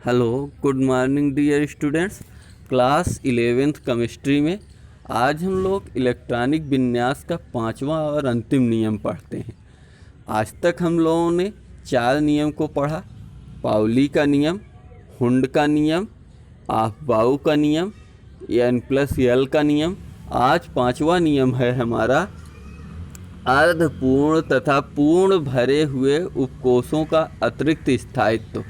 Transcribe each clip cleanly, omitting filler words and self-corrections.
Hello, good morning dear students. Class 11th chemistry में आज हम लोग इलेक्ट्रॉनिक विन्यास का 5वां और अंतिम नियम पढ़ते हैं। आज तक हम लोगों ने 4 नियम को पढ़ा। पाउली का नियम, हुंड का नियम, आफबाउ का नियम, N+L का नियम। आज 5वां नियम है हमारा अर्धपूर्ण तथा पूर्ण भरे हुए उपकोषों का अतिरिक्त स्थायित्व।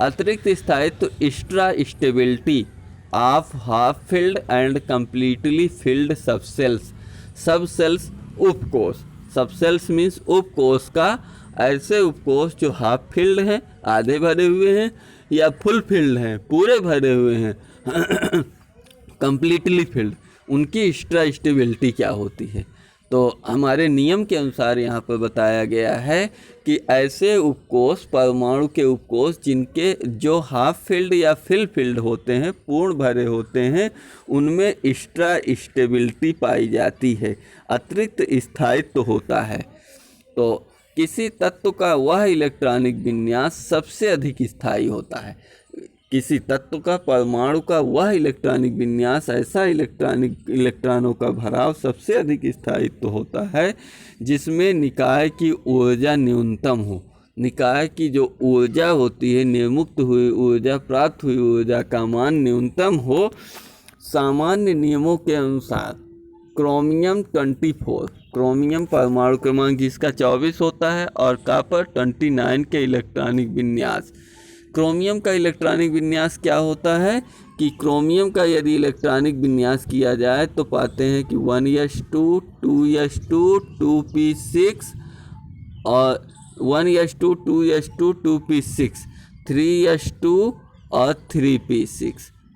अतिरिक्त स्थायित्व extra stability of half filled and completely filled subcells. Subcells उपकोष, सबसेल्स मीन्स उपकोष का ऐसे उपकोष जो हाफ फिल्ड हैं, आधे भरे हुए हैं, या फुल फिल्ड हैं, पूरे भरे हुए हैं, कंप्लीटली फिल्ड, उनकी एक्स्ट्रा स्टेबिलिटी क्या होती है। तो हमारे नियम के अनुसार यहाँ पर बताया गया है कि ऐसे उपकोष, परमाणु के उपकोष जिनके जो हाफ फिल्ड या फिल फिल्ड होते हैं, पूर्ण भरे होते हैं, उनमें एक्स्ट्रा स्टेबिलिटी पाई जाती है, अतिरिक्त स्थायित्व होता है। तो किसी तत्व का वह इलेक्ट्रॉनिक विन्यास सबसे अधिक स्थायी होता है। किसी तत्व का, परमाणु का वह इलेक्ट्रॉनिक विन्यास, ऐसा इलेक्ट्रॉनों का भराव सबसे अधिक स्थायित्व होता है जिसमें निकाय की ऊर्जा न्यूनतम हो। निकाय की जो ऊर्जा होती है, निर्मुक्त हुई ऊर्जा, प्राप्त हुई ऊर्जा का मान न्यूनतम हो। सामान्य नियमों के अनुसार क्रोमियम 24, क्रोमियम परमाणु क्रमांक जिसका 24 होता है, और कॉपर 29 के इलेक्ट्रॉनिक विन्यास। क्रोमियम का इलेक्ट्रॉनिक विन्यास क्या होता है कि क्रोमियम का यदि इलेक्ट्रॉनिक विन्यास किया जाए तो पाते हैं कि 1s2, 2s2, 2p6 और 1s2, 2s2, 2p6, 3s2 और 3p6,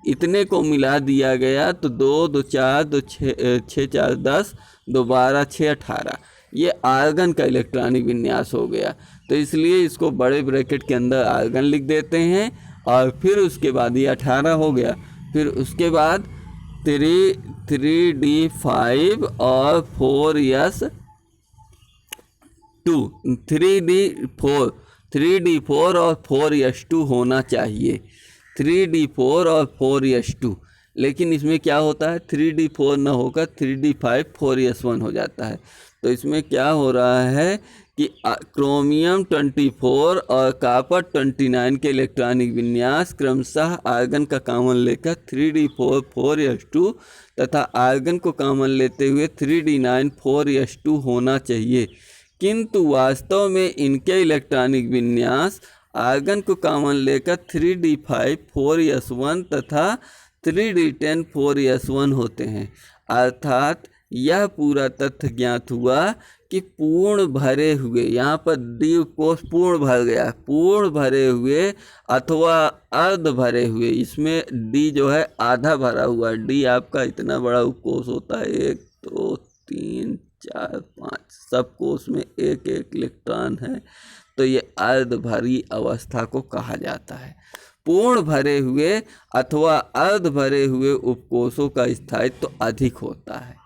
इतने को मिला दिया गया तो 2, 2, 4, 2, 6, 4, 10, 2, 12, 6, 18, ये आर्गन का इलेक्ट्रॉनिक विन्यास हो गया। तो इसलिए इसको बड़े ब्रैकेट के अंदर आर्गन लिख देते हैं, और फिर उसके बाद ये 18 हो गया। फिर उसके बाद 3d5 और 4s2, 3d4 और 4s2 होना चाहिए, 3d4 और 4s2। लेकिन इसमें क्या होता है, 3d4 ना होकर 3d5 4s1 हो जाता है। तो इसमें क्या हो रहा है कि क्रोमियम 24 और कॉपर 29 के इलेक्ट्रॉनिक विन्यास क्रमशः आर्गन का कॉमन लेकर 3d4 4s2 तथा आर्गन को कॉमन लेते हुए 3d9 4s2 होना चाहिए। किंतु वास्तव में इनके इलेक्ट्रॉनिक विन्यास आर्गन को कॉमन लेकर 3d5 4s1 तथा 3d10 4s1 होते हैं। अर्थात यह पूरा तथ्य ज्ञात हुआ कि पूर्ण भरे हुए, यहाँ पर डी उपकोष पूर्ण भर गया, पूर्ण भरे हुए अथवा अर्ध भरे हुए, इसमें डी जो है आधा भरा हुआ। डी आपका इतना बड़ा उपकोष होता है, 1, 2, 3, 4, 5, सब कोष में एक एक इलेक्ट्रॉन है, तो ये अर्ध भरी अवस्था को कहा जाता है। पूर्ण भरे हुए अथवा अर्ध भरे हुए उपकोषों का स्थायित्व अधिक होता है।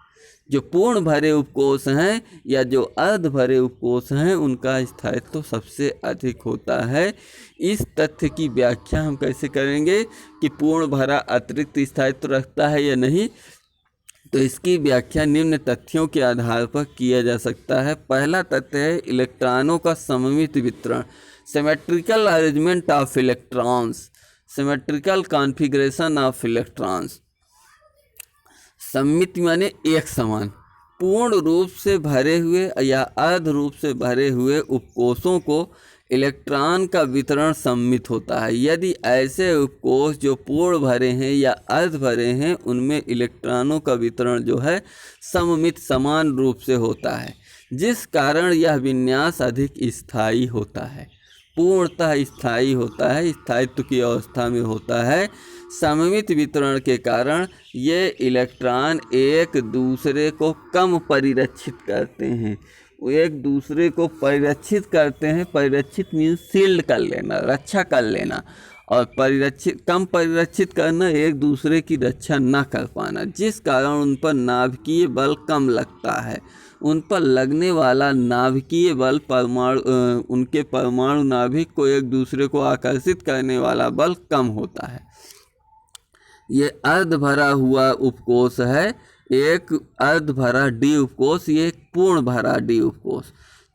जो पूर्ण भरे उपकोष हैं या जो अर्ध भरे उपकोष हैं, उनका स्थायित्व सबसे अधिक होता है। इस तथ्य की व्याख्या हम कैसे करेंगे कि पूर्ण भरा अतिरिक्त स्थायित्व रखता है या नहीं, तो इसकी व्याख्या निम्न तथ्यों के आधार पर किया जा सकता है। पहला तथ्य है इलेक्ट्रॉनों का सममित वितरण, symmetrical arrangement of electrons, symmetrical configuration of electrons. सममित माने एक समान। पूर्ण रूप से भरे हुए या अर्ध रूप से भरे हुए उपकोषों को इलेक्ट्रॉन का वितरण सममित होता है। यदि ऐसे उपकोष जो पूर्ण भरे हैं या अर्ध भरे हैं, उनमें इलेक्ट्रॉनों का वितरण जो है सममित, समान रूप से होता है, जिस कारण यह विन्यास अधिक स्थायी होता है, पूर्णतः स्थायी होता है, स्थायित्व की अवस्था में होता है। सममित वितरण के कारण ये इलेक्ट्रॉन एक दूसरे को कम परिरक्षित करते हैं, वो एक दूसरे को परिरक्षित करते हैं। परिरक्षित मीन्स शील्ड कर लेना, रक्षा कर लेना, और कम परिरक्षित करना, एक दूसरे की रक्षा ना कर पाना, जिस कारण उन पर नाभिकीय बल कम लगता है, उन पर लगने वाला नाभिकीय बल उनके परमाणु नाभिक को एक दूसरे को आकर्षित करने वाला बल कम होता है। ये अर्ध भरा हुआ उपकोष है, एक अर्ध भरा डी उपकोष, ये एक पूर्ण भरा डी उपकोष।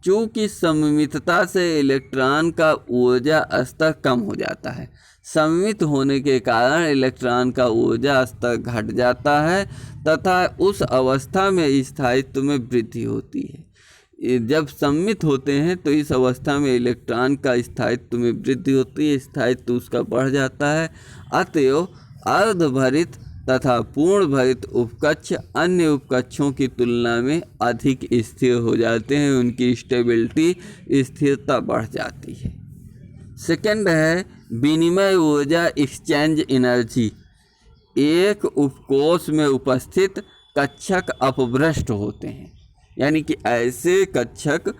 चूँकि सममितता से इलेक्ट्रॉन का ऊर्जा स्तर कम हो जाता है, सममित होने के कारण इलेक्ट्रॉन का ऊर्जा स्तर घट जाता है तथा उस अवस्था में स्थायित्व में वृद्धि होती है। जब सममित होते हैं तो इस अवस्था में इलेक्ट्रॉन का स्थायित्व में वृद्धि होती है, स्थायित्व उसका बढ़ जाता है। अतएव अर्धभरित तथा पूर्ण भरित उपकक्ष अन्य उपकक्षों की तुलना में अधिक स्थिर हो जाते हैं, उनकी स्टेबिलिटी स्थिरता बढ़ जाती है। सेकंड है विनिमय ऊर्जा एक्सचेंज एनर्जी। एक उपकोष में उपस्थित कक्षक अपभ्रष्ट होते हैं, यानी कि ऐसे कक्षक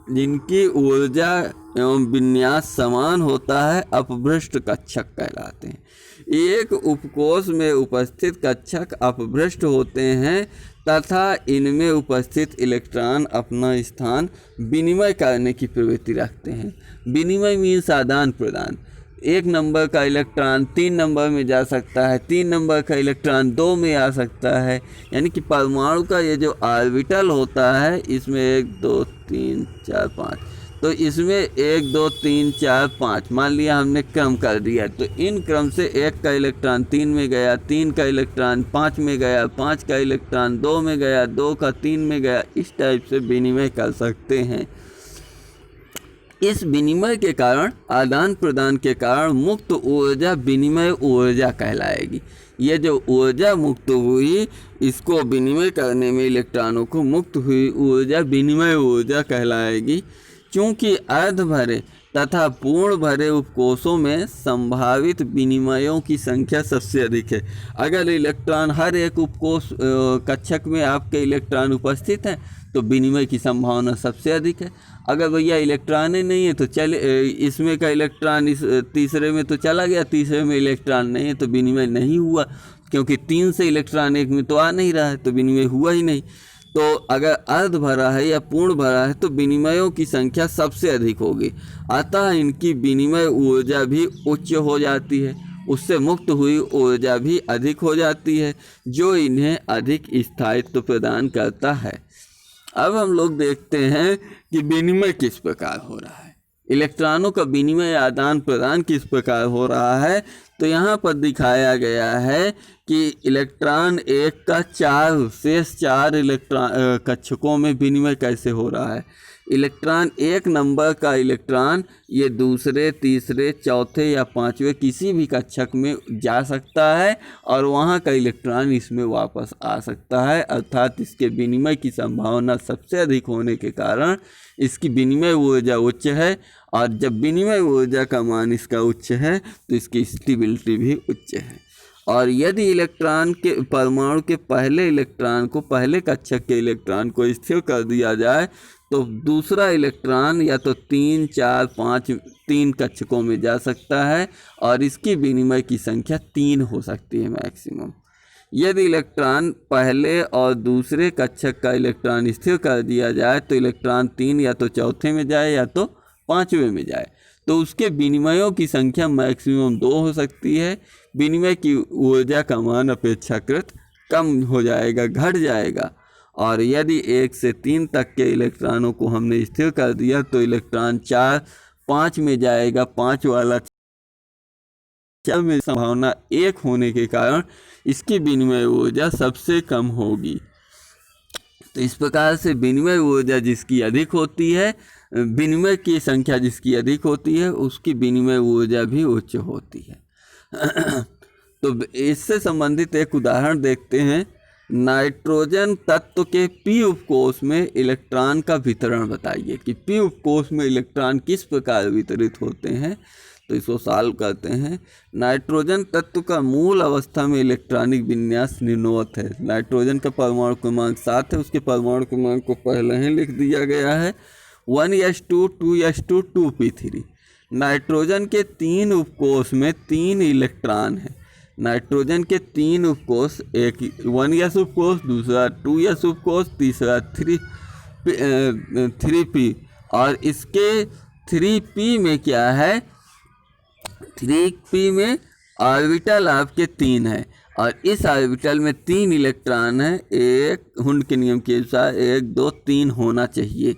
जिनकी ऊर्जा एवं विन्यास समान होता है अपभ्रष्ट कक्षक कहलाते हैं। एक उपकोष में उपस्थित कक्षक अपभ्रष्ट होते हैं तथा इनमें उपस्थित इलेक्ट्रॉन अपना स्थान विनिमय करने की प्रवृत्ति रखते हैं। विनिमय मीन्स आदान प्रदान। 1 नंबर का इलेक्ट्रॉन 3 नंबर में जा सकता है, 3 नंबर का इलेक्ट्रॉन 2 में आ सकता है, यानी कि परमाणु का ये जो ऑर्बिटल होता है इसमें 1 2 3 4 5, तो इसमें 1 2 3 4 5 मान लिया हमने क्रम कर दिया, तो इन क्रम से 1 का इलेक्ट्रॉन 3 में गया, 3 का इलेक्ट्रॉन 5 में गया, 5 का इलेक्ट्रॉन 2 में गया, 2 का 3 में गया, इस टाइप से विनिमय कर सकते हैं। इस विनिमय के कारण, आदान प्रदान के कारण मुक्त ऊर्जा विनिमय ऊर्जा कहलाएगी। ये जो ऊर्जा मुक्त हुई इसको विनिमय करने में इलेक्ट्रॉनों को मुक्त हुई ऊर्जा विनिमय ऊर्जा कहलाएगी। चूँकि अर्ध भरे तथा पूर्ण भरे उपकोषों में संभावित विनिमयों की संख्या सबसे अधिक है। अगर इलेक्ट्रॉन हर एक उपकोष कक्षक में आपके इलेक्ट्रॉन उपस्थित हैं तो विनिमय की संभावना सबसे अधिक है। अगर भैया इलेक्ट्रॉन ही नहीं है तो चले इसमें का इलेक्ट्रॉन इस तीसरे में तो चला गया, तीसरे में इलेक्ट्रॉन नहीं है तो विनिमय नहीं हुआ, क्योंकि 3 से इलेक्ट्रॉन 1 में तो आ नहीं रहा है तो विनिमय हुआ ही नहीं। तो अगर अर्ध भरा है या पूर्ण भरा है तो विनिमयों की संख्या सबसे अधिक होगी, अतः इनकी विनिमय ऊर्जा भी उच्च हो जाती है, उससे मुक्त हुई ऊर्जा भी अधिक हो जाती है, जो इन्हें अधिक स्थायित्व प्रदान करता है। अब हम लोग देखते हैं कि विनिमय किस प्रकार हो रहा है, इलेक्ट्रॉनों का विनिमय आदान प्रदान किस प्रकार हो रहा है। तो यहाँ पर दिखाया गया है कि इलेक्ट्रॉन 1 का 4 शेष 4 इलेक्ट्रॉन कक्षकों में विनिमय कैसे हो रहा है। इलेक्ट्रॉन 1 नंबर का इलेक्ट्रॉन ये दूसरे, तीसरे, चौथे या 5वें किसी भी कक्षक में जा सकता है और वहाँ का इलेक्ट्रॉन इसमें वापस आ सकता है, अर्थात इसके विनिमय की संभावना सबसे अधिक होने के कारण इसकी विनिमय ऊर्जा उच्च है, और जब विनिमय ऊर्जा का मान इसका उच्च है तो इसकी स्टेबिलिटी भी उच्च है। और यदि इलेक्ट्रॉन के परमाणु के पहले इलेक्ट्रॉन को, पहले कक्षक के इलेक्ट्रॉन को स्थिर कर दिया जाए तो दूसरा इलेक्ट्रॉन या तो 3 4 5 3 कक्षकों में जा सकता है और इसकी विनिमय की संख्या 3 हो सकती है मैक्सिमम। यदि इलेक्ट्रॉन पहले और दूसरे कक्षक का इलेक्ट्रॉन स्थिर कर दिया जाए तो इलेक्ट्रॉन 3 या तो चौथे में जाए या तो 5वें में जाए, तो उसके विनिमयों की संख्या मैक्सिमम 2 हो सकती है। विनिमय की ऊर्जा का मान अपेक्षाकृत कम हो जाएगा, घट जाएगा। और यदि 1 से 3 तक के इलेक्ट्रॉनों को हमने स्थिर कर दिया तो इलेक्ट्रॉन 4 5 में जाएगा, 5 वाला 4 में संभावना 1 होने के कारण इसकी विनिमय ऊर्जा सबसे कम होगी। तो इस प्रकार से विनिमय ऊर्जा जिसकी अधिक होती है, विनिमय की संख्या जिसकी अधिक होती है, उसकी विनिमय ऊर्जा भी उच्च होती है। तो इससे संबंधित एक उदाहरण देखते हैं। नाइट्रोजन तत्व के पी उपकोष में इलेक्ट्रॉन का वितरण बताइए कि पी उपकोष में इलेक्ट्रॉन किस प्रकार वितरित होते हैं। तो इसको सॉल्व करते हैं। नाइट्रोजन तत्व का मूल अवस्था में इलेक्ट्रॉनिक विन्यास निम्नवत है। नाइट्रोजन का परमाणु क्रमांक 7 है, उसके परमाणु क्रमांक को पहले ही लिख दिया गया है 1s2 2s2 2p3। नाइट्रोजन के 3 उपकोष में 3 इलेक्ट्रॉन हैं। नाइट्रोजन के 3 उपकोष, एक 1s उपकोष, दूसरा 2s उपकोष, तीसरा 3p, और इसके 3p में क्या है, 3p में ऑर्बिटल आपके 3 है, और इस ऑर्बिटल में 3 इलेक्ट्रॉन है, एक हुंड के नियम के अनुसार 1 2 3 होना चाहिए,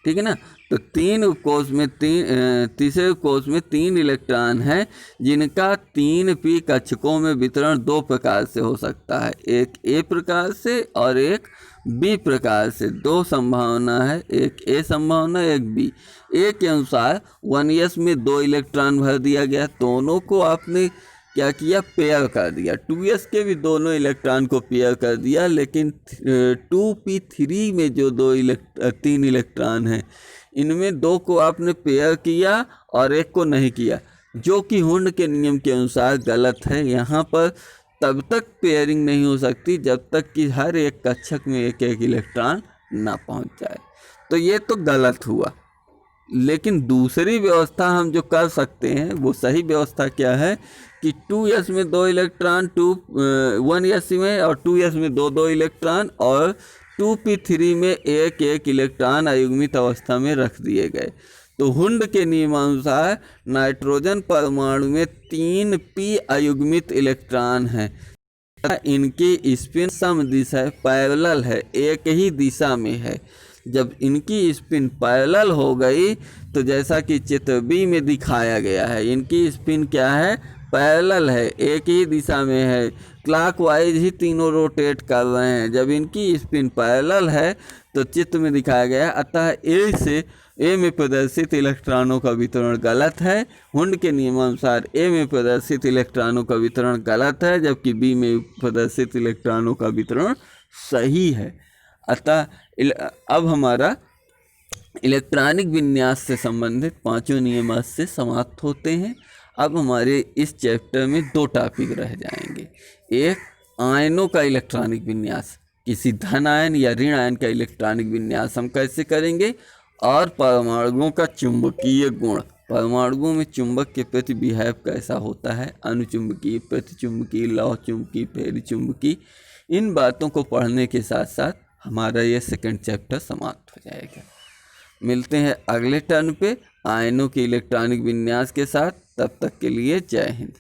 ठीक है ना। तो तीसरे उपकोष में 3 इलेक्ट्रॉन है, जिनका 3p कक्षकों में वितरण 2 प्रकार से हो सकता है, एक A प्रकार से और एक B प्रकार से। 2 संभावना है, एक A संभावना, एक B। A के अनुसार 1s में 2 इलेक्ट्रॉन भर दिया गया, दोनों को आपने क्या किया, पेयर कर दिया। 2s के भी दोनों इलेक्ट्रॉन को पेयर कर दिया, लेकिन 2p3 में जो 3 इलेक्ट्रॉन हैं, इनमें 2 को आपने पेयर किया और एक को नहीं किया, जो कि हुंड के नियम के अनुसार गलत है। यहाँ पर तब तक पेयरिंग नहीं हो सकती जब तक कि हर एक कक्षक में एक एक इलेक्ट्रॉन ना पहुँच जाए, तो ये तो गलत हुआ। लेकिन दूसरी व्यवस्था हम जो कर सकते हैं, वो सही व्यवस्था क्या है कि 2s में 2 इलेक्ट्रॉन, 1s में और 2s में 2 इलेक्ट्रॉन, और 2p3 में एक एक इलेक्ट्रॉन अयुग्मित अवस्था में रख दिए गए। तो हुंड के नियमानुसार नाइट्रोजन परमाणु में 3p अयुग्मित इलेक्ट्रॉन हैं, इनकी स्पिन समदिश है, पैरेलल है, एक ही दिशा में है। जब इनकी स्पिन पैरेलल हो गई तो जैसा कि चित्र बी में दिखाया गया है, इनकी स्पिन क्या है, पैरेलल है, एक ही दिशा में है, क्लॉकवाइज ही तीनों रोटेट कर रहे हैं। जब इनकी स्पिन पैरेलल है तो चित्र में दिखाया गया है, अतः ए में प्रदर्शित इलेक्ट्रॉनों का वितरण गलत है। हुंड के नियमानुसार ए में प्रदर्शित इलेक्ट्रॉनों का वितरण गलत है, जबकि बी में प्रदर्शित इलेक्ट्रॉनों का वितरण सही है। अतः अब हमारा इलेक्ट्रॉनिक विन्यास से संबंधित 5 नियम आज से समाप्त होते हैं। अब हमारे इस चैप्टर में 2 टॉपिक रह जाएंगे। एक, आयनों का इलेक्ट्रॉनिक विन्यास, किसी धन आयन या ऋण आयन का इलेक्ट्रॉनिक विन्यास हम कैसे करेंगे, और परमाणुओं का चुंबकीय गुण, परमाणुओं में चुंबक के प्रति बिहेव कैसा होता है, अनुचुंबकीय, प्रतिचुंबकीय, लौह चुंबकीय, फेरी चुंबकीय, इन बातों को पढ़ने के साथ साथ हमारा ये सेकंड चैप्टर समाप्त हो जाएगा। मिलते हैं अगले टर्न पे आयनों के इलेक्ट्रॉनिक विन्यास के साथ, तब तक के लिए जय हिंद।